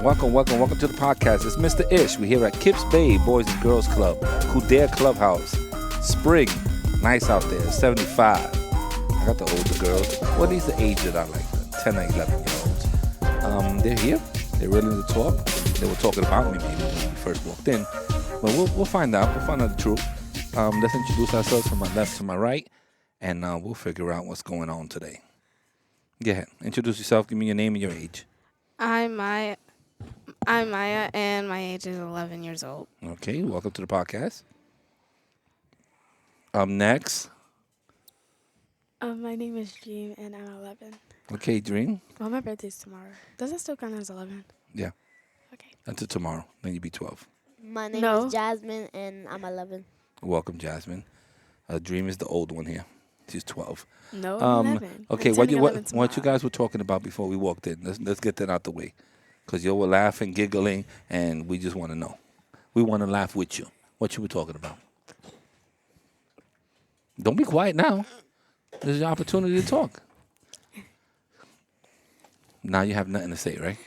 Welcome to the podcast. It's Mr. Ish. We're here at Kips Bay Boys and Girls Club, Kudare Clubhouse. Spring, nice out there, 75. I got the older girls. Well, these are the age that I like, the 10 or 11-year-olds. They're here. They're willing to talk. They were talking about me maybe when we first walked in. But we'll find out. We'll find out the truth. Let's introduce ourselves from my left to my right, and we'll figure out what's going on today. Go ahead. Introduce yourself. Give me your name and your age. I'm Maya, and my age is 11 years old. Okay, welcome to the podcast. Next. My name is Dream, and I'm 11. Okay, Dream. Well, my birthday's tomorrow. Does that still count as 11? Yeah. Okay. Until tomorrow. Then you'll be 12. My name No. is Jasmine, and I'm 11. Welcome, Jasmine. Dream is the old one here. She's 12. No, I'm 11. Okay, I'm what turning 11 you tomorrow. guys were talking about before we walked in? Let's get that out the way, because you were laughing, giggling, and we just want to know. We want to laugh with you. What you were talking about? Don't be quiet now. This is your opportunity to talk. Now you have nothing to say, right?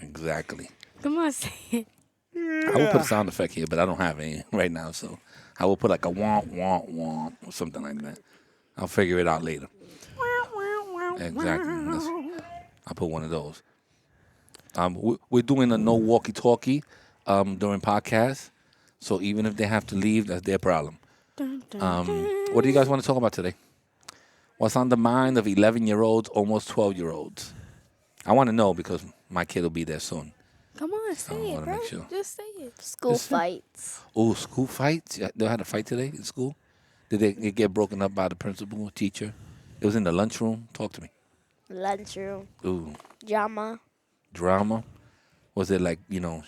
Exactly. Come on, say it. I will put a sound effect here, but I don't have any right now, so I will put like a womp, womp, womp, or something like that. I'll figure it out later. Exactly. I'll put one of those. We're doing a no walkie-talkie during podcasts, so even if they have to leave, that's their problem. Dun, dun, What do you guys want to talk about today? What's on the mind of 11-year-olds, almost 12-year-olds? I want to know because my kid will be there soon. Come on, say it, wanna bro. make sure. Just say it. School Yes, sir. fights. Oh, school fights? Yeah, they had a fight today in school? Did it get broken up by the principal or teacher? It was in the lunchroom? Talk to me. Lunchroom. Ooh, Drama. drama? Was it like,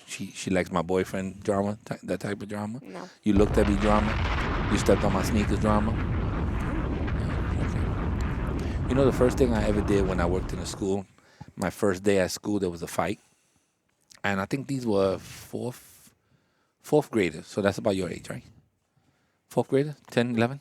she likes my boyfriend drama, that type of drama? No. You looked at me drama? You stepped on my sneakers drama? Yeah, okay. You know, the first thing I ever did when I worked in a school, my first day at school, there was a fight. And I think these were fourth graders. So that's about your age, right? Fourth grader, 10, 11?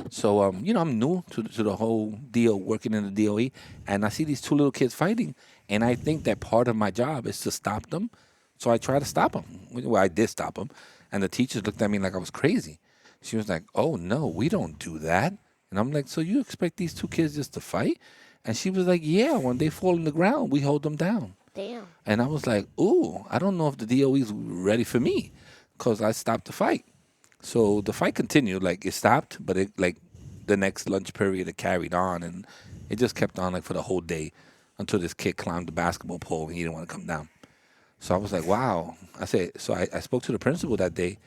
So, I'm new to the whole deal, working in the DOE. And I see these two little kids fighting. And I think that part of my job is to stop them. So I try to stop them. Well, I did stop them. And the teachers looked at me like I was crazy. She was like, oh, no, we don't do that. And I'm like, so you expect these two kids just to fight? And she was like, yeah, when they fall on the ground, we hold them down. Damn. And I was like, ooh, I don't know if the DOE's ready for me because I stopped the fight. So the fight continued. Like, it stopped, but the next lunch period, it carried on. And it just kept on, like, for the whole day until this kid climbed the basketball pole and he didn't want to come down. So I was like, wow. I spoke to the principal that day.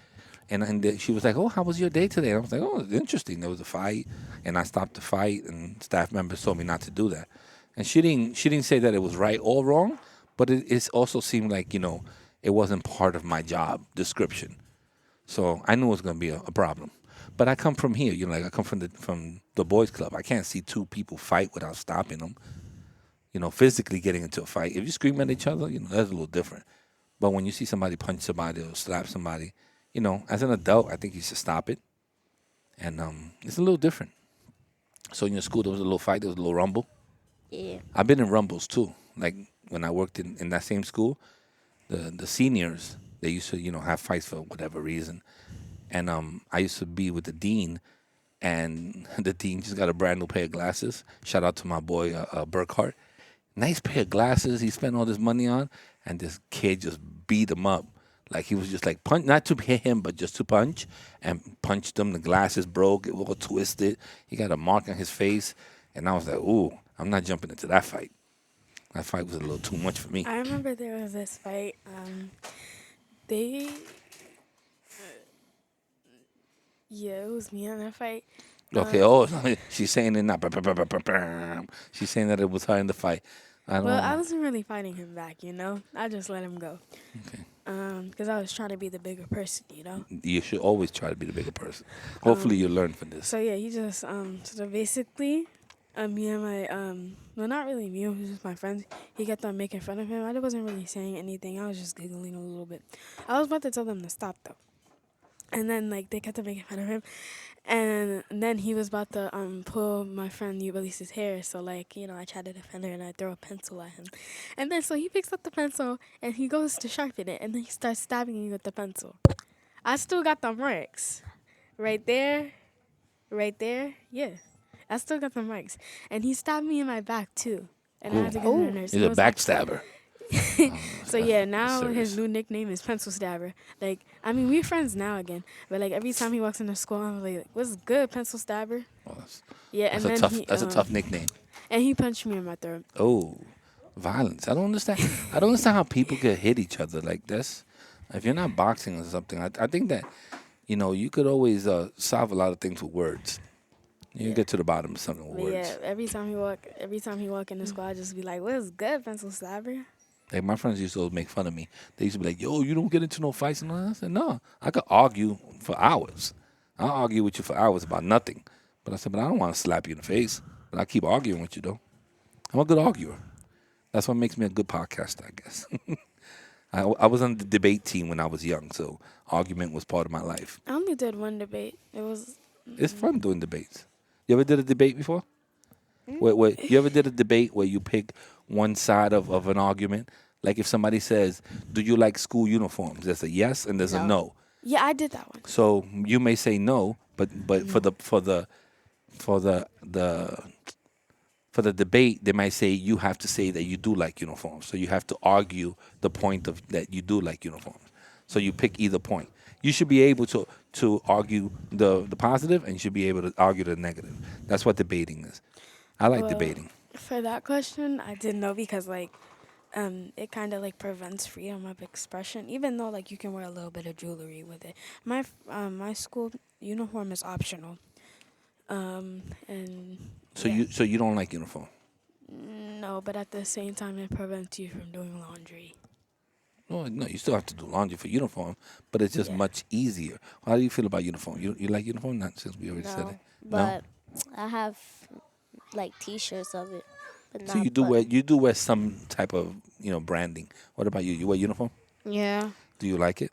And she was like, oh, how was your day today? And I was like, oh, it's interesting. There was a fight, and I stopped the fight, and staff members told me not to do that. And she didn't say that it was right or wrong, but it also seemed like, it wasn't part of my job description. So I knew it was going to be a problem. But I come from here, I come from the boys' club. I can't see two people fight without stopping them, physically getting into a fight. If you scream at each other, that's a little different. But when you see somebody punch somebody or slap somebody, as an adult, I think you should stop it. And it's a little different. So in your school, there was a little fight, there was a little rumble. Yeah. I've been in rumbles too. Like when I worked in that same school, the seniors, they used to, have fights for whatever reason. And I used to be with the dean, and the dean just got a brand new pair of glasses. Shout out to my boy, Burkhart. Nice pair of glasses he spent all this money on, and this kid just beat him up. Like he was just like punch, not to hit him, but just to punch, and punched him. The glasses broke, it was all twisted. He got a mark on his face, and I was like, ooh, I'm not jumping into that fight. That fight was a little too much for me. I remember there was this fight. It was me in that fight. Okay, she's saying it not. She's saying that it was her in the fight. I don't know. I wasn't really fighting him back, I just let him go. Okay. Because I was trying to be the bigger person, You should always try to be the bigger person. Hopefully you learn from this. So yeah, he just so basically, me and my well, not really me, it was just my friends. He kept on making fun of him. I wasn't really saying anything. I was just giggling a little bit. I was about to tell them to stop though. And then like they kept on making fun of him, and then he was about to pull my friend Ulise's hair. So like I tried to defend her and I throw a pencil at him, and then so he picks up the pencil and he goes to sharpen it, and then he starts stabbing me with the pencil. I still got the marks, right there, right there. Yeah, I still got the marks, and he stabbed me in my back too, and I had to go to the nurse. He's It a was like backstabber. so yeah, now his serious. new nickname is Pencil Stabber. Like, I mean, we're friends now again, but like every time he walks into school, I'm like, "What's good, Pencil Stabber?" Oh, Yeah, and then that's a tough nickname. and he punched me in my throat. Oh, violence. I don't understand. I don't understand how people can hit each other like this. If you're not boxing or something, I think that, you could always solve a lot of things with words. You can get to the bottom of something with But words. yeah, every time he walk in the school, I just be like, "What's good, Pencil Stabber?" Like my friends used to always make fun of me. They used to be like, "Yo, you don't get into no fights." And all that. I said, "No, I could argue for hours. I'll argue with you for hours about nothing." But I said, "But I don't want to slap you in the face. But I keep arguing with you though. I'm a good arguer. That's what makes me a good podcaster, I guess." I was on the debate team when I was young, so argument was part of my life. I only did one debate. It was It's fun doing debates. You ever did a debate before? Where you ever did a debate where you pick one side of an argument? Like if somebody says, "Do you like school uniforms?" There's a yes and there's a no. yeah, I did that one. So you may say no, but for the debate, they might say you have to say that you do like uniforms. So you have to argue the point of that you do like uniforms. So you pick either point. You should be able to argue the positive, and you should be able to argue the negative. That's what debating is. I like Well, debating. For that question, I didn't know because like it kind of like prevents freedom of expression, even though like you can wear a little bit of jewelry with it. My school uniform is optional. And So yeah. you don't like uniform. No, but at the same time, it prevents you from doing laundry. No, you still have to do laundry for uniform, but it's just Yeah. much easier. How do you feel about uniform? You like uniform? Not since we already said No, it. but I have like T-shirts of it, but So not. you do wear some type of branding. What about you? You wear uniform? Yeah. Do you like it?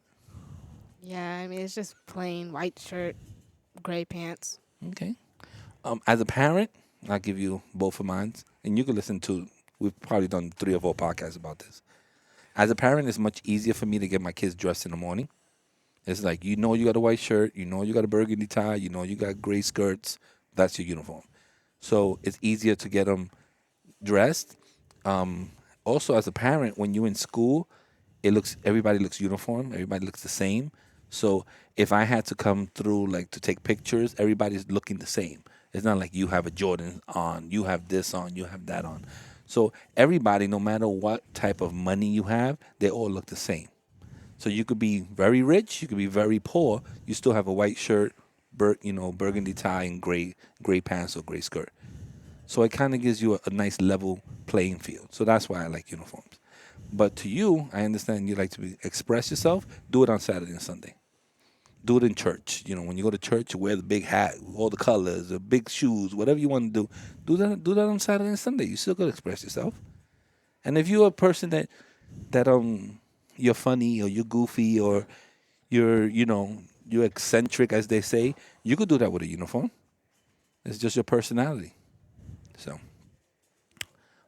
Yeah, I mean, it's just plain white shirt, gray pants. Okay. As a parent, I'll give you both of mine, and you can listen to. We've probably done 3 or 4 podcasts about this. As a parent, it's much easier for me to get my kids dressed in the morning. It's like you got a white shirt, you got a burgundy tie, you got gray skirts. That's your uniform. So it's easier to get them dressed. Also, as a parent, when you're in school, everybody looks uniform. Everybody looks the same. So if I had to come through like to take pictures, everybody's looking the same. It's not like you have a Jordan on, you have this on, you have that on. So everybody, no matter what type of money you have, they all look the same. So you could be very rich, you could be very poor. You still have a white shirt, burgundy tie, and gray pants or gray skirt. So it kind of gives you a nice level playing field. So that's why I like uniforms. But to you, I understand you like to express yourself. Do it on Saturday and Sunday. Do it in church. When you go to church, you wear the big hat, all the colors, the big shoes, whatever you want to do. Do that on Saturday and Sunday. You still got to express yourself. And if you're a person that you're funny or you're goofy or you're eccentric, as they say, you could do that with a uniform. It's just your personality. So,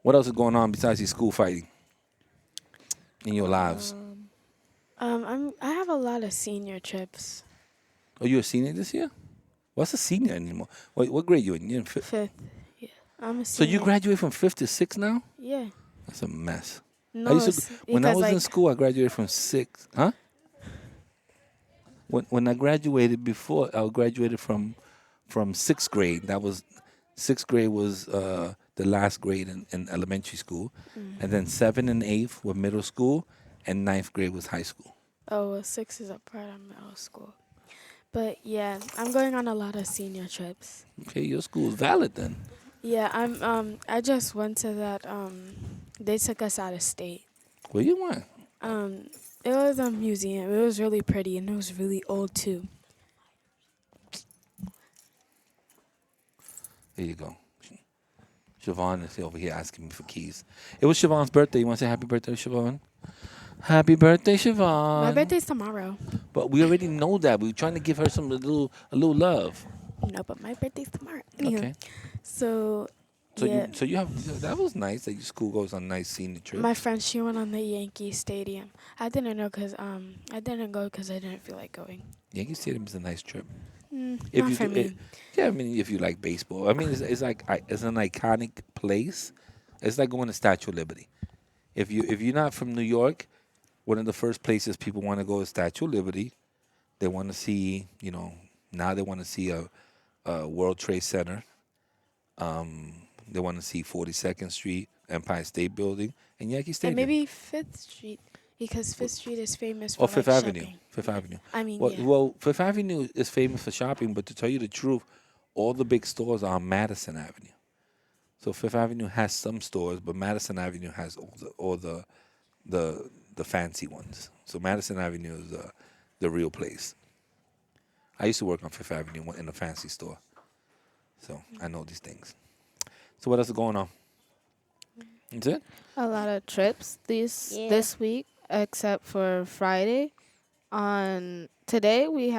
what else is going on besides your school fighting in your lives? I have a lot of senior trips. Oh, you're a senior this year? What's a senior anymore? What grade you in? You're in fifth. Fifth. Yeah, I'm a So senior. you graduate from 5th to 6th now? Yeah. That's a mess. No, When I because was in like school, I graduated from 6th. Huh? When I graduated before, I graduated from 6th grade. That was 6th grade was the last grade in elementary school, and then 7th and 8th were middle school, and 9th grade was high school. oh, well, 6 is a part of middle school. But yeah, I'm going on a lot of senior trips. Okay, your school is valid then. Yeah, I just went to that they took us out of state. Where you went? It was a museum. It was really pretty and it was really old too. There you go. Siobhan is over here asking me for keys. It was Siobhan's birthday. You want to say happy birthday, Siobhan? Happy birthday, My Siobhan. birthday's tomorrow. But we already know that. We were trying to give her a little love. No, but my birthday's tomorrow. Anywho, Okay. so So yeah, you have that was nice that your school goes on nice scenic trips. my friend she went on the Yankee Stadium. I didn't know because I didn't go because I didn't feel like going. Yankee Stadium is a nice trip. If Not you for do me. it, yeah, I mean if you like baseball. I mean it's like it's an iconic place. It's like going to Statue of Liberty. If you're not from New York, one of the first places people want to go is Statue of Liberty. They want to see, now they want to see a World Trade Center. They want to see 42nd Street, Empire State Building, and Yankee And Stadium. maybe Fifth Street because Fifth Street is famous for Or Fifth like Avenue. shopping. Fifth Avenue. I mean, Well, yeah. well, Fifth Avenue is famous for shopping, but to tell you the truth, all the big stores are on Madison Avenue. So Fifth Avenue has some stores, but Madison Avenue has all the fancy ones. So Madison Avenue is the real place. I used to work on Fifth Avenue in a fancy store, so I know these things. So what else is going on? That's it. A lot of trips Yeah. this week, except for Friday. On today we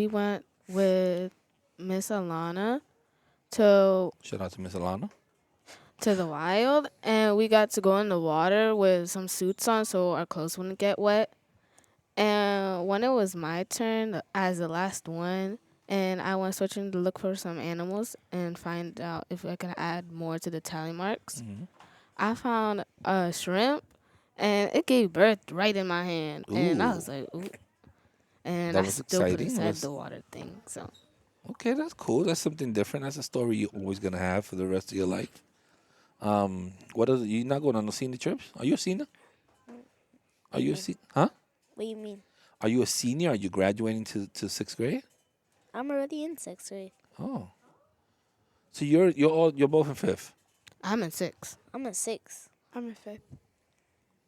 went with Miss Alana to Shout out to Miss Alana. the wild, and we got to go in the water with some suits on so our clothes wouldn't get wet. And when it was my turn as the last one, and I went searching to look for some animals and find out if I could add more to the tally marks, Mm-hmm. I found a shrimp, and it gave birth right in my hand. And I Ooh. was like, ooh. And That I was still put it exciting. inside Was- the water thing. So Okay, that's cool. That's something different. That's a story you're always gonna have for the rest of your life. What is it? You not going on no senior trips? Are you a senior? Are you a Huh? What do you mean? Are you a senior? Are you graduating to sixth grade? I'm already in sixth grade. Oh, so you're both in fifth. I'm in 6. I'm in sixth. I'm in fifth.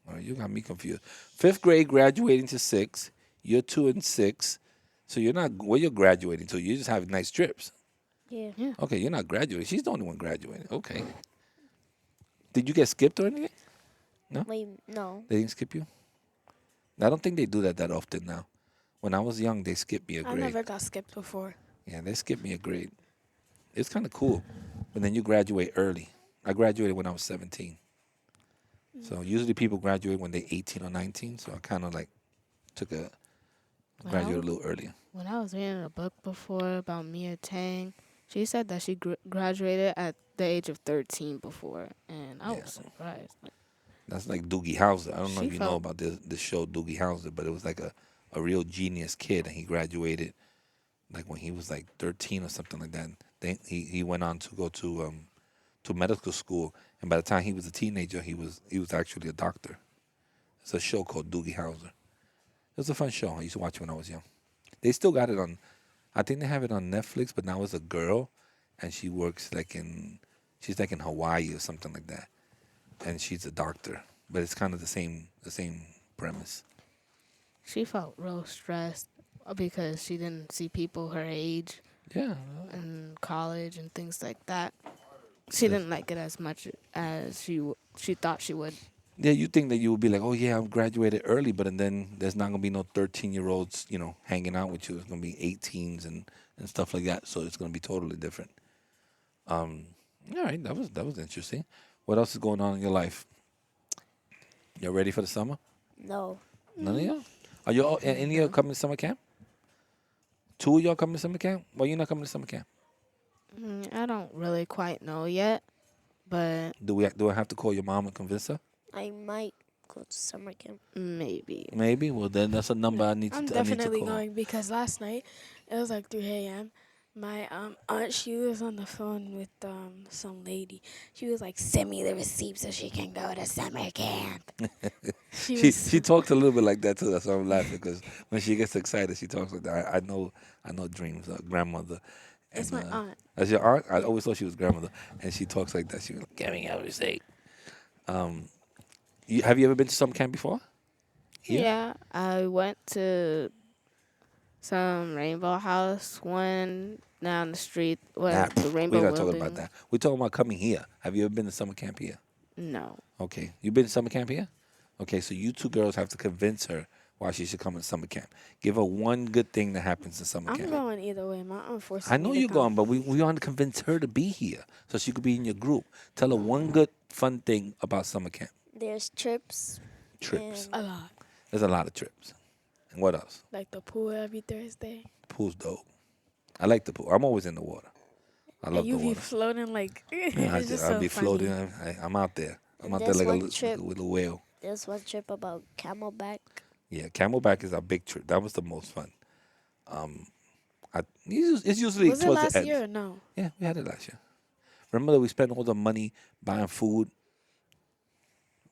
Oh, you got me confused. Fifth grade graduating to sixth. You're 2 and 6. So you're not where you're graduating to. You just have nice trips. Yeah. Okay, you're not graduating. She's the only one graduating. Okay. Did you get skipped or anything? Wait, no. They didn't skip you? I don't think they do that often now. When I was young, they skipped me a I grade. never got skipped before. Yeah, they skipped me a grade. It's kind of cool. But then you graduate early. I graduated when I was 17. So usually people graduate when they're 18 or 19. So I kind of like took a graduate a little earlier. When I was reading a book before about Mia Tang, she said that she graduated at the age of 13 before, and I Yeah. was surprised. That's like Doogie Howser. I don't know She if you know felt- about this show Doogie Howser, but it was like a real genius kid, and he graduated like when he was like 13 or something like that. Then he went on to go to medical school, and by the time he was a teenager, he was actually a doctor. It's a show called Doogie Howser. It was a fun show. I used to watch it when I was young. They still got it on. I think they have it on Netflix, but now it's a girl, and she works she's like in Hawaii or something like that, and she's a doctor. But it's kind of the same premise. She felt real stressed because she didn't see people her age Yeah, in college and things like that. She didn't like it as much as she thought she would. yeah. You think that you would be like, oh yeah, I'm graduated early, but and then there's not gonna be no 13-year-olds, hanging out with you. It's gonna be 18s and stuff like that. So it's gonna be totally different. All right, that was interesting. What else is going on in your life? You ready for the summer? No. None of y'all? Are you all, any of y'all coming to summer camp? 2 of y'all coming to summer camp? Why you not coming to summer camp? I don't really quite know yet, but Do I have to call your mom and convince her? I might go to summer camp. maybe. Maybe. Well, then that's a number I need to. I'm I need to definitely call. going because last night it was like 3 a.m. My aunt, she was on the phone with some lady. She was like, "Send me the receipt so she can go to summer camp." She talks a little bit like that too. That's why I'm laughing because when she gets excited, she talks like that. I know Dream's grandmother. It's And, my aunt. That's your aunt. I always thought she was grandmother, and she talks like that. She was like, "Give me a receipt." Have you ever been to summer camp before? Here? Yeah, I went to some Rainbow House one down the street. Nah, The Rainbow we're not building. talking about that. We're talking about coming here. Have you ever been to summer camp here? No. Okay, you been to summer camp here? Okay, so you two girls have to convince her why she should come to summer camp. Give her one good thing that happens in summer I'm camp. going either way. My aunt I forcing know me to you're come. going, but we want to convince her to be here so she could be in your group. Tell her one good, fun thing about summer camp. There's trips. Trips. A lot. There's a lot of trips. And what else? Like the pool every Thursday. Pool's dope. I like the pool. I'm always in the water. I And love you the be water. floating like, Yeah, it's just I'll so be funny. floating. I'm out there. I'm And out there there's like a, one like trip. a little whale. There's one trip about Camelback. Yeah, Camelback is our big trip. That was the most fun. It's usually Was it towards last the end. year or no? Yeah, we had it last year. Remember that we spent all the money buying food.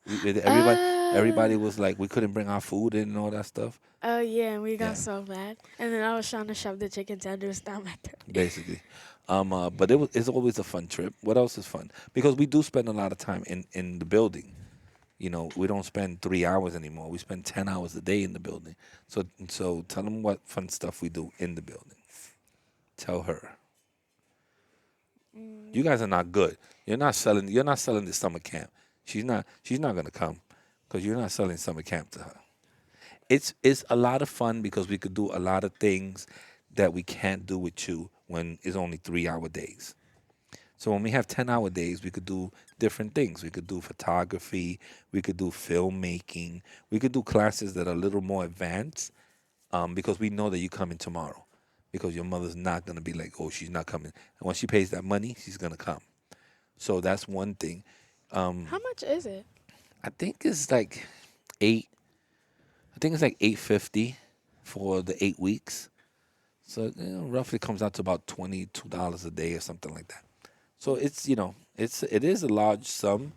Everybody was like, we couldn't bring our food in and all that stuff. Oh, yeah, and we got Yeah. so mad. And then I was trying to shove the chicken tenders down my throat. Basically. But it's always a fun trip. What else is fun? Because we do spend a lot of time in the building. You know, we don't spend 3 hours anymore. We spend 10 hours a day in the building. So tell them what fun stuff we do in the building. Tell her. You guys are not good. You're not selling the summer camp. She's not gonna come because you're not selling summer camp to her. It's a lot of fun because we could do a lot of things that we can't do with you when it's only 3 hour days. So when we have 10 hour days, we could do different things. We could do photography, we could do filmmaking, we could do classes that are a little more advanced, because we know that you're coming tomorrow. Because your mother's not gonna be like, oh, she's not coming. And when she pays that money, she's gonna come. So that's one thing. How much is it? I think it's like eight. I think it's like $8.50 for the 8 weeks. So roughly comes out to about $22 a day or something like that. So it is a large sum,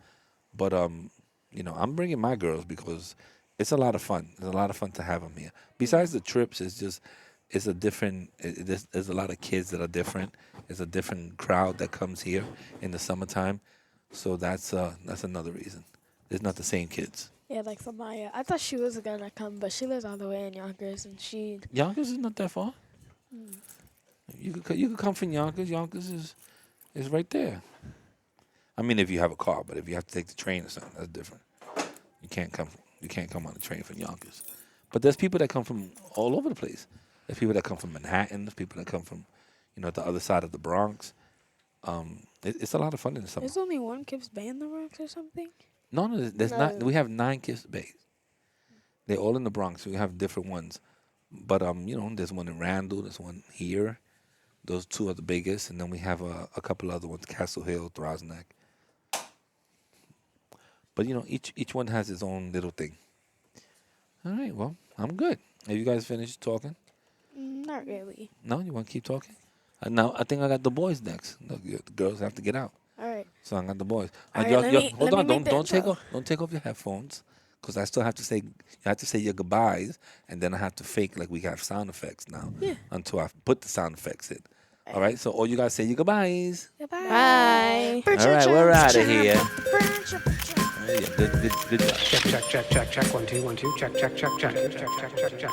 but I'm bringing my girls because it's a lot of fun. It's a lot of fun to have them here. Besides the trips, it's a different. There's a lot of kids that are different. There's a different crowd that comes here in the summertime. So that's another reason. There's not the same kids. Yeah, like Samaya. I thought she was going to come, but she lives all the way in Yonkers, and she... Yonkers is not that far. You could come from Yonkers. Yonkers is right there. I mean, if you have a car, but if you have to take the train or something, that's different. You can't come on the train from Yonkers. But there's people that come from all over the place. There's people that come from Manhattan. There's people that come from, the other side of the Bronx. It's a lot of fun in the summer. There's only one Kips Bay in the Bronx or something? No, there's No. not. We have 9 Kiss Bays. They're all in the Bronx. We have different ones. But there's one in Randall. There's one here. Those 2 are the biggest, and then we have a couple other ones: Castle Hill, Throsneck. But each one has its own little thing. All right. Well, I'm good. Have you guys finished talking? Not really. No, you want to keep talking? Now I think I got the boys next. Look, the girls have to get out. All right. So I got the boys. All right, Y'all- let y'all- me- hold let on, me make the don't take intro. off your headphones, because I still have to say your goodbyes, and then I have to fake like we have sound effects now until I put the sound effects in. All right, so all you guys say your goodbyes. Bye. All right, we're out of here. Bye. Yeah, good job. Check, check, check, check, check. 1, 2, 1, 2. Check, check, check, check. Check, check, check, check.